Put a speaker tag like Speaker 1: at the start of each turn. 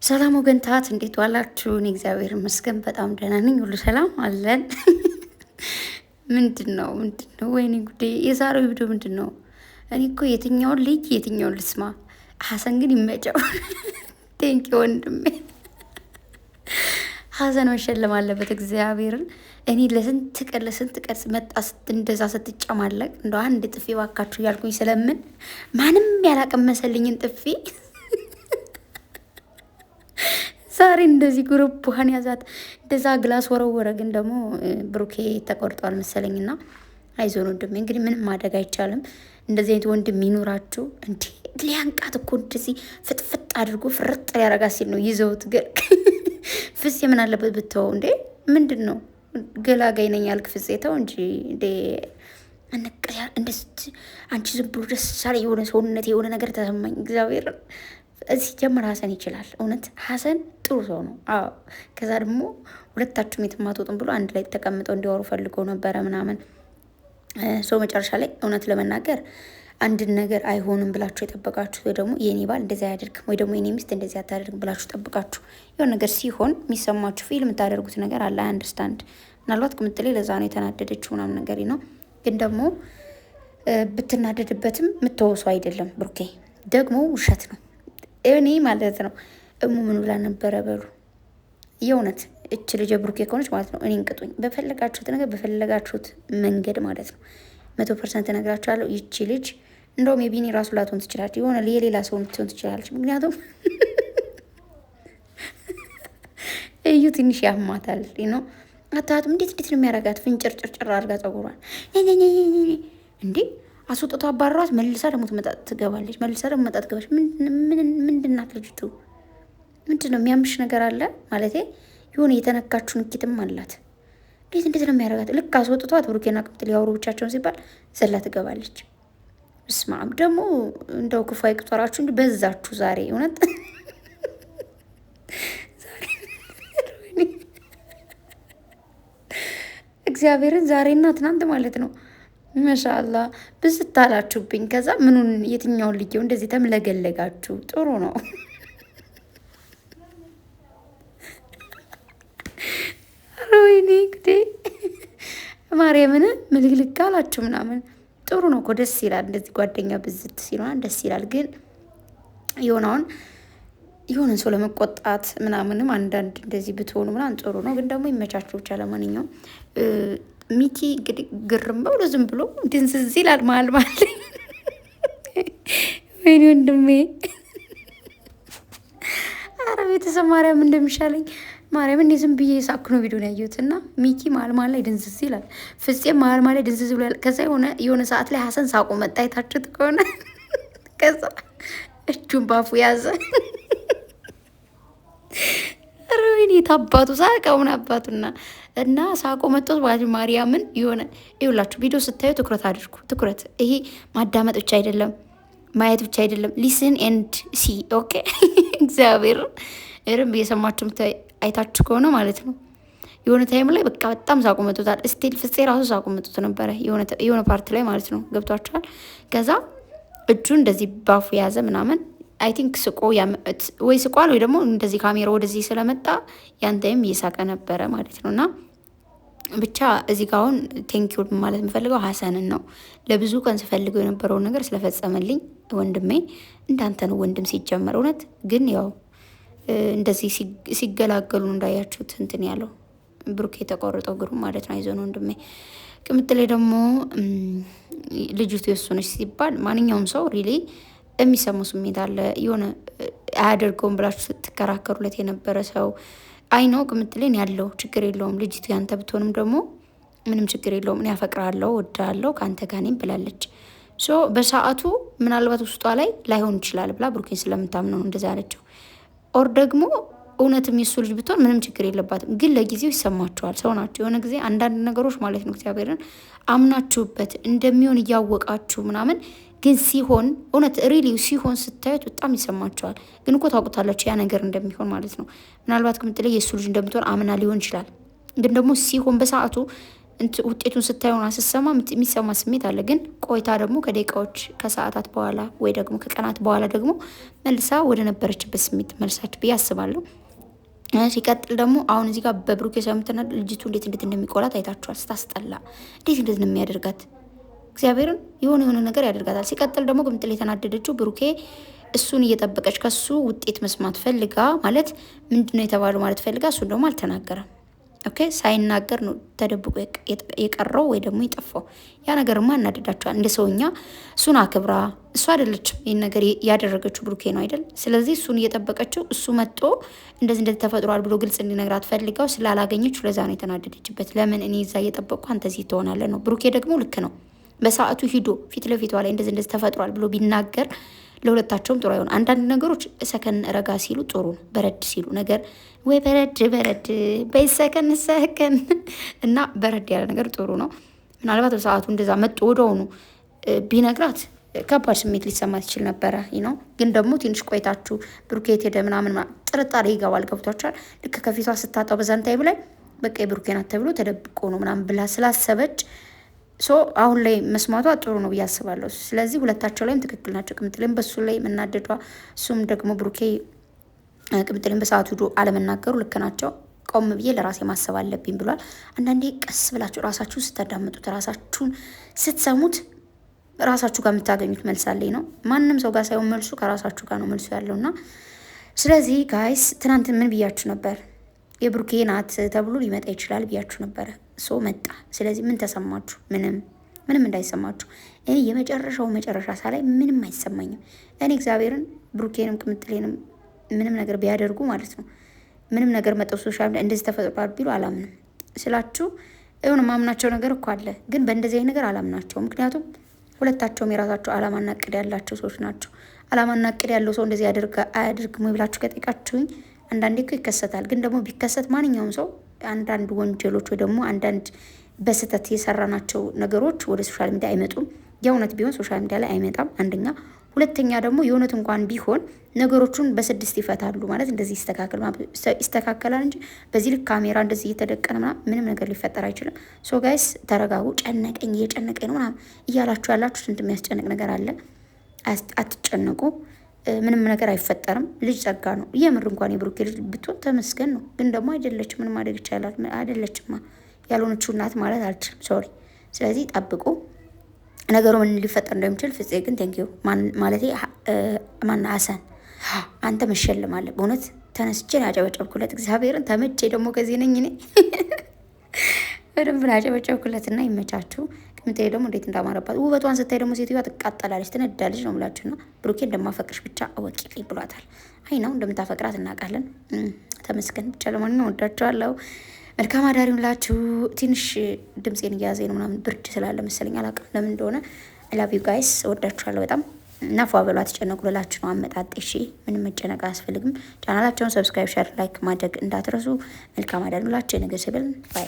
Speaker 1: ሰላም ወገንታት እንዴት ዋላችሁ? እኔ እግዚአብሔር ይመስገን በጣም ደህና ነኝ። ሁሉ ሰላም አለን። ምንድነው? ወይኔ ጉዴ! የዛሬው ቪዲዮ ምንድነው? እኔ እኮ የትኛውን ልጅ የትኛውን ልስማ? ሀሰን ግን ይመጨው። ቴንኪ ወንድሜ። ሀሰን መሸለም አለበት እግዚአብሔርን። እኔ ለስንት ቀን መጣ እንደዛ ስትጨማለቅ እንደ አንድ ጥፊ ባካችሁ እያልኩኝ ስለምን ማንም ያላቀመሰልኝን ጥፊ ዛሬ እንደዚህ ግሩፕ ውሃን ያዛት እንደዛ ግላስ ወረወረ። ግን ደግሞ ብሩኬ ተቆርጧል መሰለኝና አይዞን ወንድሜ፣ እንግዲህ ምንም ማድረግ አይቻልም። እንደዚህ አይነት ወንድም ይኑራችሁ። እንዲ ሊያንቃት እኮ እንደዚህ ፍጥፍጥ አድርጎ ፍርጥ ሊያረጋ ሲል ነው ይዘውት። ግን ፍፄ ምን አለበት ብትወው እንዴ? ምንድን ነው ገላጋይ ነኝ ያልክ ፍፄ ተው እንጂ እንዴ። አንቺ ዝም ብሎ ደስ ሳለ የሆነ ሰውነት የሆነ ነገር ተሰማኝ እግዚአብሔርን። እዚህ ጀምር ሀሰን ይችላል። እውነት ሀሰን ጥሩ ሰው ነው። አዎ ከዛ ደግሞ ሁለታችሁም የትም አትወጡም ብሎ አንድ ላይ ተቀምጠው እንዲያወሩ ፈልገው ነበረ ምናምን ሰው መጨረሻ ላይ እውነት ለመናገር አንድን ነገር አይሆንም ብላችሁ የጠበቃችሁ ወይ ደግሞ የኔ ባል እንደዚህ አያደርግም ወይ ደግሞ የኔ ሚስት እንደዚህ አታደርግም ብላችሁ ጠብቃችሁ የሆነ ነገር ሲሆን የሚሰማችሁ ፊልም የምታደርጉት ነገር አለ። አይ አንደርስታንድ። ምናልባት ቅምጥሌ ለዛ ነው የተናደደችው ምናምን ነገር ነው። ግን ደግሞ ብትናደድበትም የምትወሰው አይደለም። ብሩኬ ደግሞ ውሸት ነው። እኔ ማለት ነው ምን ብላ ነበረ በሉ የእውነት እች ልጅ ብሩኬ ከሆነች ማለት ነው እኔን ቅጡኝ በፈለጋችሁት ነገር በፈለጋችሁት መንገድ ማለት ነው 100% እነግራችኋለሁ። ይቺ ልጅ እንደውም የቢኒ ራሱ ላትሆን ትችላለች፣ የሆነ የሌላ ሰው ልትሆን ትችላለች። ምክንያቱም እዩ ትንሽ ያማታል ነው አታቱም። እንዴት ነው የሚያረጋት? ፍንጭርጭርጭር አድርጋ ጸጉሯን እንዴ አስወጥቶ አባረሯት። መልሳ ደግሞ ትገባለች። ምንድናት ልጅቱ? ምንድን ነው የሚያምሽ ነገር አለ ማለት የሆነ የተነካችሁ ንኪትም አላት። እንዴት ነው የሚያደርጋት? ልክ አስወጥቷት ብሩኬና ቅምጥል ሊያወሩ ብቻቸውን ሲባል ዘላ ትገባለች። ስማም ደግሞ እንደው ክፉ አይቅጠራችሁ እንጂ በዛችሁ ዛሬ እውነት እግዚአብሔርን ዛሬና ትናንት ማለት ነው ማሻአላ ብዝት አላችሁብኝ። ከዛ ምኑን የትኛውን ልየው እንደዚህ ተምለገለጋችሁ። ጥሩ ነው። ወይኔ ግዴ ማርያምን ምልግልግ አላችሁ ምናምን። ጥሩ ነው እኮ ደስ ይላል። እንደዚህ ጓደኛ ብዝት ሲሆን ደስ ይላል። ግን የሆነውን የሆነን ሰው ለመቆጣት ምናምንም አንዳንድ እንደዚህ ብትሆኑ ምናምን ጥሩ ነው። ግን ደግሞ ይመቻችሁ ብቻ። ለማንኛውም ሚኪ እንግዲህ ግርም ብሎ ዝም ብሎ ድንዝዝ ይላል መሀል መሀል። ወይኔ ወንድሜ፣ አረ ቤተሰብ ማርያም እንደሚሻለኝ ማርያም እንዴ ዝም ብዬ ሳኩ ነው ቪዲዮን ያየሁት እና ሚኪ መሀል መሀል ላይ ድንዝዝ ይላል። ፍፄም መሀል መሀል ላይ ድንዝዝ ብሎ ያል። ከዛ የሆነ ሰዓት ላይ ሀሰን ሳቁ መጣ። የታችሁት ከሆነ ከዛ እጁን ባፉ ያዘ። ወይኔ ታባቱ ሳቀው ምን አባቱና እና ሳቆ መጥቶት ማርያምን የሆነ ይውላችሁ ቪዲዮ ስታዩ ትኩረት አድርጉ። ትኩረት ይሄ ማዳመጥ ብቻ አይደለም ማየት ብቻ አይደለም። ሊስን ኤንድ ሲ ኦኬ። እግዚአብሔር እርም እየሰማችሁ አይታችሁ ከሆነ ማለት ነው የሆነ ታይም ላይ በቃ በጣም ሳቆ መጥቶታል። ስቲል ፍፄ ራሱ ሳቆ መጥቶት ነበረ የሆነ ፓርት ላይ ማለት ነው። ገብቷችኋል? ከዛ እጁን እንደዚህ ባፉ የያዘ ምናምን አይ ቲንክ ስቆ ወይ ስቋል ወይ ደግሞ እንደዚህ ካሜራ ወደዚህ ስለመጣ ያንተም እየሳቀ ነበረ ማለት ነው። እና ብቻ እዚህ ጋር አሁን ቴንኪዩ ማለት የምፈልገው ሀሰንን ነው። ለብዙ ቀን ስፈልገው የነበረውን ነገር ስለፈጸመልኝ ወንድሜ፣ እንዳንተ ነው ወንድም ሲጀመር። እውነት ግን ያው እንደዚህ ሲገላገሉ እንዳያችሁት እንትን ያለው ብሩክ የተቆረጠው እግሩ ማለት ነው። አይዞን ወንድሜ። ቅምጥሌ ደግሞ ልጅቱ የወሰነች ሲባል ማንኛውም ሰው ሪሊ የሚሰማው ስሜት አለ። የሆነ አያደርገውም ብላችሁ ስትከራከሩለት የነበረ ሰው አይ ነው ቅምጥሌን ያለው ችግር የለውም ልጅቱ ያንተ ብትሆንም ደግሞ ምንም ችግር የለውም እኔ አፈቅራለሁ ወዳለሁ ከአንተ ጋር ነኝ ብላለች። ሶ በሰዓቱ ምናልባት ውስጧ ላይ ላይሆን ይችላል ብላ ብሩኬን ስለምታምነው ነው እንደዛ ያለችው። ኦር ደግሞ እውነትም የሱ ልጅ ብትሆን ምንም ችግር የለባትም። ግን ለጊዜው ይሰማችኋል፣ ሰው ናቸው። የሆነ ጊዜ አንዳንድ ነገሮች ማለት ነው እግዚአብሔርን አምናችሁበት እንደሚሆን እያወቃችሁ ምናምን ግን ሲሆን እውነት ሪሊ ሲሆን ስታዩት በጣም ይሰማቸዋል። ግን እኮ ታውቁታላችሁ ያ ነገር እንደሚሆን ማለት ነው። ምናልባት ቅምጥሌ የእሱ ልጅ እንደምትሆን አምና ሊሆን ይችላል። ግን ደግሞ ሲሆን በሰዓቱ ውጤቱን ስታዩና ስትሰማ የሚሰማ ስሜት አለ። ግን ቆይታ ደግሞ ከደቂቃዎች ከሰዓታት በኋላ ወይ ደግሞ ከቀናት በኋላ ደግሞ መልሳ ወደ ነበረችበት ስሜት መልሳችሁ ብዬ አስባለሁ። ሲቀጥል ደግሞ አሁን እዚህ ጋር በብሩኬ ሰምተና ልጅቱ እንዴት እንደሚቆላት አይታችኋል። ስታስጠላ እንዴት ነው የሚያደርጋት እግዚአብሔርን የሆነ ነገር ያደርጋታል። ሲቀጥል ደግሞ ቅምጥል የተናደደችው ብሩኬ እሱን እየጠበቀች ከሱ ውጤት መስማት ፈልጋ ማለት ምንድነው የተባለው ማለት ፈልጋ እሱን ደግሞ አልተናገረም። ኦኬ ሳይናገር ነው ተደብቆ የቀረው ወይ ደግሞ የጠፋው። ያ ነገርማ እናደዳቸዋል። እንደ ሰውኛ እሱን አክብራ እሱ አይደለችም ይህን ነገር ያደረገችው ብሩኬ ነው አይደል? ስለዚህ እሱን እየጠበቀችው እሱ መጥቶ እንደዚህ ተፈጥሯል ብሎ ግልጽ እንዲነግራት ፈልጋው ስላላገኘች ለዛ ነው የተናደደችበት። ለምን እኔ እዛ እየጠበቅኩ አንተ እዚህ ትሆናለህ ነው። ብሩኬ ደግሞ ልክ ነው። በሰዓቱ ሂዶ ፊት ለፊቷ ላይ እንደዚህ ተፈጥሯል ብሎ ቢናገር ለሁለታቸውም ጥሩ አይሆን። አንዳንድ ነገሮች ሰከን ረጋ ሲሉ ጥሩ ነው። በረድ ሲሉ ነገር ወይ በረድ በሰከን እና በረድ ያለ ነገር ጥሩ ነው። ምናልባት በሰዓቱ እንደዛ መጥቶ ወደሆኑ ቢነግራት ከባድ ስሜት ሊሰማት ይችል ነበረ ነው። ግን ደግሞ ትንሽ ቆይታችሁ ብሩኬት ሄደ ምናምን ጥርጣሬ ይገባል። ገብቷችኋል። ልክ ከፊቷ ስታጣው በዛን ታይም ላይ በቃ የብሩኬ ናት ተብሎ ተደብቆ ነው ምናምን ብላ ስላሰበች አሁን ላይ መስማቷ ጥሩ ነው ብዬ አስባለሁ። ስለዚህ ሁለታቸው ላይም ትክክል ናቸው። ቅምጥሌም በሱ ላይ መናደዷ፣ እሱም ደግሞ ብሩኬ ቅምጥሌም በሰዓቱ ሂዶ አለመናገሩ ልክ ናቸው። ቆም ብዬ ለራሴ ማሰብ አለብኝ ብሏል። አንዳንዴ ቀስ ብላችሁ ራሳችሁ ስታዳምጡት ራሳችሁን ስትሰሙት ራሳችሁ ጋር የምታገኙት መልስ አለኝ ነው። ማንም ሰው ጋር ሳይሆን መልሱ ከራሳችሁ ጋር ነው መልሱ ያለውና ስለዚህ ጋይስ ትናንት ምን ብያችሁ ነበር? የብሩኬ ናት ተብሎ ሊመጣ ይችላል ብያችሁ ነበረ። መጣ። ስለዚህ ምን ተሰማችሁ? ምንም እንዳይሰማችሁ። እኔ የመጨረሻው መጨረሻ ሳላይ ምንም አይሰማኝም። እኔ እግዚአብሔርን ብሩኬንም ቅምጥሌንም ምንም ነገር ቢያደርጉ ማለት ነው ምንም ነገር መጠው ሶሻል እንደዚህ ተፈጥሯል ቢሉ አላምንም ስላችሁ የሆነ ማምናቸው ነገር እኮ አለ፣ ግን በእንደዚህ አይነት ነገር አላምናቸው። ምክንያቱም ሁለታቸውም የራሳቸው አላማና እቅድ ያላቸው ሰዎች ናቸው። አላማና እቅድ ያለው ሰው እንደዚህ አያደርግም ብላችሁ ከጠቃችሁኝ አንዳንዴ እኮ ይከሰታል። ግን ደግሞ ቢከሰት ማንኛውም ሰው አንዳንድ ወንጀሎች ወይ ደግሞ አንዳንድ በስህተት የሰራናቸው ነገሮች ወደ ሶሻል ሚዲያ አይመጡም። የእውነት ቢሆን ሶሻል ሚዲያ ላይ አይመጣም አንደኛ። ሁለተኛ ደግሞ የእውነት እንኳን ቢሆን ነገሮቹን በስድስት ይፈታሉ ማለት እንደዚህ ይስተካከላል እንጂ በዚህ ልክ ካሜራ እንደዚህ እየተደቀነ ምንም ነገር ሊፈጠር አይችልም። ሶ ጋይስ ተረጋጉ። እየጨነቀኝ ነው ምናምን እያላችሁ ያላችሁ ስንት የሚያስጨንቅ ነገር አለ። አትጨነቁ። ምንም ነገር አይፈጠርም። ልጅ ጸጋ ነው። የምር እንኳን የብሩኬ ልጅ ብትሆን ተመስገን ነው። ግን ደግሞ አይደለችም። ምን ማድረግ ይቻላል? አይደለችማ። ያልሆነችው እናት ማለት አልችልም። ሶሪ። ስለዚህ ጠብቁ ነገሩ ምን ሊፈጠር እንደሚችል። ፍፄ ግን ቴንኪዩ ማለቴ ማና ሀሰን አንተ መሸለም አለ። በእውነት ተነስቼ ያጨበጨብኩለት እግዚአብሔርን ተመቼ ደግሞ ከዚህ ነኝ እኔ በደንብ ያጨበጨብኩለትና ይመቻችሁ። ቅምጥሌ ደግሞ እንዴት እንዳማረባት ውበቷን ስታይ ደግሞ ሴትዮዋ ትቃጠላለች፣ ትነዳለች ነው የምላችሁና ብሩኬ እንደማፈቅርሽ ብቻ አወቂልኝ ብሏታል። አይ ነው እንደምታፈቅራት እናውቃለን። ተመስገን ብቻ። ለማንኛውም ወዳችኋለሁ። መልካም አዳር ይሁንላችሁ። ትንሽ ድምፄን እያያዘኝ ነው ምናምን ብርድ ስላለ መሰለኝ አላውቅም ለምን እንደሆነ። አይ ላቭ ዩ ጋይስ ወዳችኋለሁ በጣም እና ፏ በሉ አትጨነቁ ልላችሁ ነው አመጣጤ። እሺ ምንም መጨነቅ አያስፈልግም። ቻናላቸውን ሰብስክራይብ፣ ሼር፣ ላይክ ማድረግ እንዳትረሱ። መልካም አዳር ይሁንላችሁ። የነገ ሰው ይበለን ባይ